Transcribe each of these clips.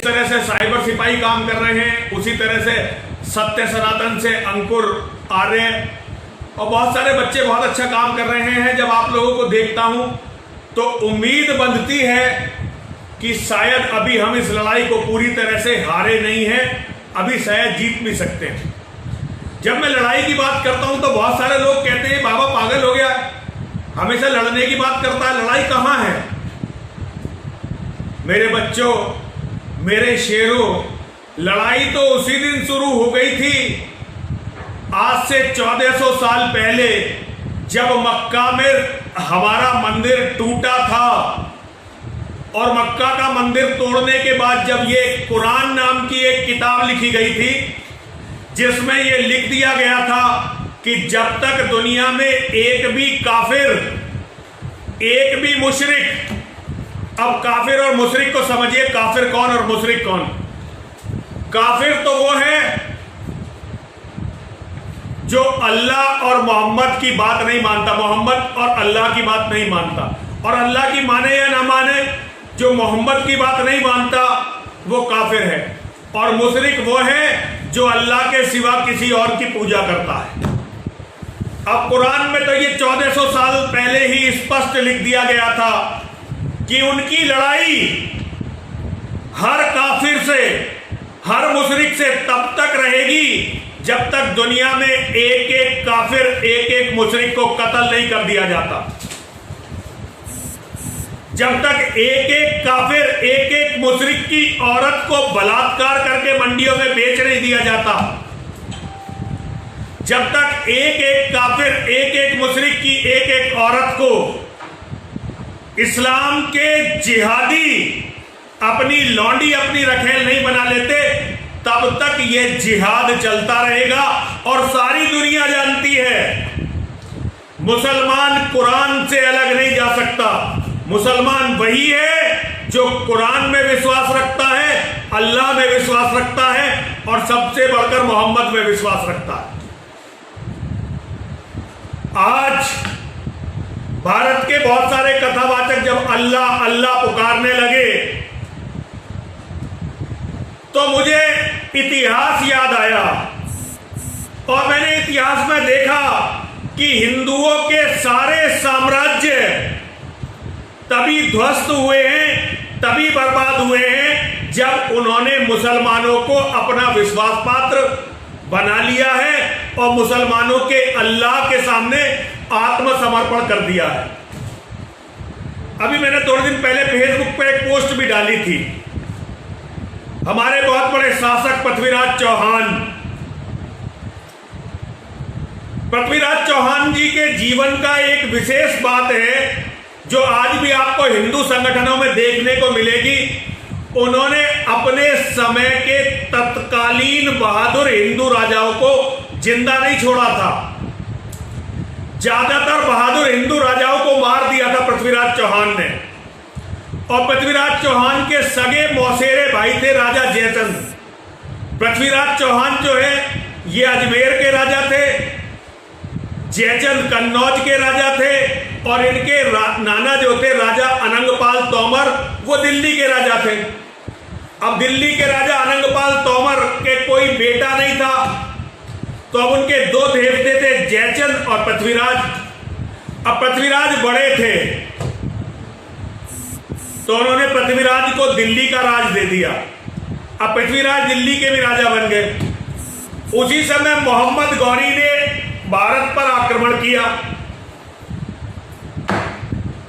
जिस तरह से साइबर सिपाही काम कर रहे हैं, उसी तरह से सत्य सनातन से अंकुर आर्य और बहुत सारे बच्चे बहुत अच्छा काम कर रहे हैं। जब आप लोगों को देखता हूं तो उम्मीद बनती है कि शायद अभी हम इस लड़ाई को पूरी तरह से हारे नहीं हैं, अभी शायद जीत भी सकते हैं। जब मैं लड़ाई की बात करता हूं तो बहुत सारे लोग कहते हैं बाबा पागल हो गया, हमेशा लड़ने की बात करता है, लड़ाई कहां है? मेरे बच्चों, मेरे शेरों, लड़ाई तो उसी दिन शुरू हो गई थी आज से 1400 साल पहले, जब मक्का में हमारा मंदिर टूटा था और मक्का का मंदिर तोड़ने के बाद जब ये कुरान नाम की एक किताब लिखी गई थी जिसमें ये लिख दिया गया था कि जब तक दुनिया में एक भी काफिर, एक भी मुशरिक, अब काफिर और मुशरिक को समझिए, काफिर कौन और मुशरिक कौन? काफिर तो वो है जो अल्लाह और मोहम्मद की बात नहीं मानता, मोहम्मद और अल्लाह की बात नहीं मानता, और अल्लाह की माने या ना माने, जो मोहम्मद की बात नहीं मानता वो काफिर है। और मुशरिक वो है जो अल्लाह के सिवा किसी और की पूजा करता है। अब कुरान में तो ये 1400 साल पहले ही स्पष्ट लिख दिया गया था कि उनकी लड़ाई हर काफिर से, हर मुशरिक से तब तक रहेगी जब तक दुनिया में एक एक काफिर, एक एक मुशरिक को कत्ल नहीं कर दिया जाता, जब तक एक एक काफिर, एक एक मुशरिक की औरत को बलात्कार करके मंडियों में बेच नहीं दिया जाता, जब तक एक एक काफिर, एक एक मुशरिक की एक एक औरत को इस्लाम के जिहादी अपनी लौंडी, अपनी रखेल नहीं बना लेते, तब तक ये जिहाद चलता रहेगा। और सारी दुनिया जानती है मुसलमान कुरान से अलग नहीं जा सकता। मुसलमान वही है जो कुरान में विश्वास रखता है, अल्लाह में विश्वास रखता है और सबसे बढ़कर मोहम्मद में विश्वास रखता है। आज भारत के बहुत सारे कथावाचक जब अल्लाह अल्लाह पुकारने लगे तो मुझे इतिहास याद आया और मैंने इतिहास में देखा कि हिंदुओं के सारे साम्राज्य तभी ध्वस्त हुए हैं, तभी बर्बाद हुए हैं जब उन्होंने मुसलमानों को अपना विश्वास पात्र बना लिया है और मुसलमानों के अल्लाह के सामने आत्मसमर्पण कर दिया है। अभी मैंने थोड़े दिन पहले फेसबुक पर एक पोस्ट भी डाली थी। हमारे बहुत बड़े शासक पृथ्वीराज चौहान जी के जीवन का एक विशेष बात है जो आज भी आपको हिंदू संगठनों में देखने को मिलेगी। उन्होंने अपने समय के तत्कालीन बहादुर हिंदू राजाओं को जिंदा नहीं छोड़ा था, ज्यादातर बहादुर हिंदू राजाओं को मार दिया था पृथ्वीराज चौहान ने। और पृथ्वीराज चौहान के सगे मौसेरे भाई थे राजा जयचंद। पृथ्वीराज चौहान जो है ये अजमेर के राजा थे, जयचंद कन्नौज के राजा थे और इनके नाना जो थे राजा अनंगपाल तोमर, वो दिल्ली के राजा थे। अब दिल्ली के राजा अनंगपाल तोमर के कोई बेटा नहीं था, तो अब उनके दो देवते थे, जयचंद और पृथ्वीराज। अब पृथ्वीराज बड़े थे तो उन्होंने पृथ्वीराज को दिल्ली का राज दे दिया। अब पृथ्वीराज दिल्ली के भी राजा बन गए। उसी समय मोहम्मद गौरी ने भारत पर आक्रमण किया।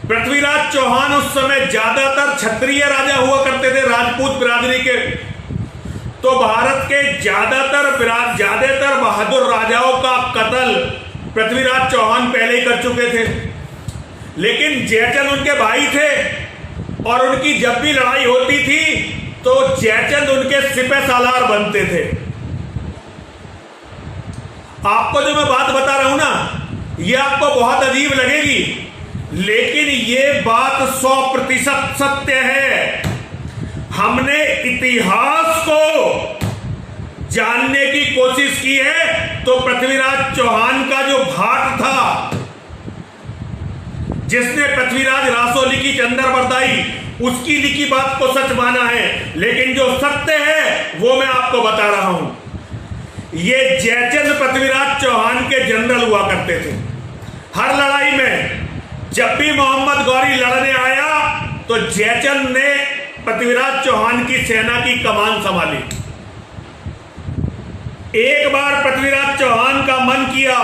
पृथ्वीराज चौहान उस समय ज्यादातर क्षत्रिय राजा हुआ करते थे, राजपूत बिरादरी के, तो भारत के ज्यादातर बहादुर राजाओं का कत्ल पृथ्वीराज चौहान पहले ही कर चुके थे। लेकिन जयचंद उनके भाई थे और उनकी जब भी लड़ाई होती थी तो जयचंद उनके सिपह सालार बनते थे। आपको जो मैं बात बता रहा हूं ना, ये आपको बहुत अजीब लगेगी, लेकिन ये बात 100% सत्य है। हमने इतिहास को जानने की कोशिश की है तो पृथ्वीराज चौहान का जो भाट था, जिसने पृथ्वीराज रासो लिखी, चंदर बरदाई, उसकी लिखी बात को सच माना है, लेकिन जो सत्य है वो मैं आपको बता रहा हूं। ये जयचंद पृथ्वीराज चौहान के जनरल हुआ करते थे। हर लड़ाई में जब भी मोहम्मद गौरी लड़ने आया तो जयचंद ने पृथ्वीराज चौहान की सेना की कमान संभाली। एक बार पृथ्वीराज चौहान का मन किया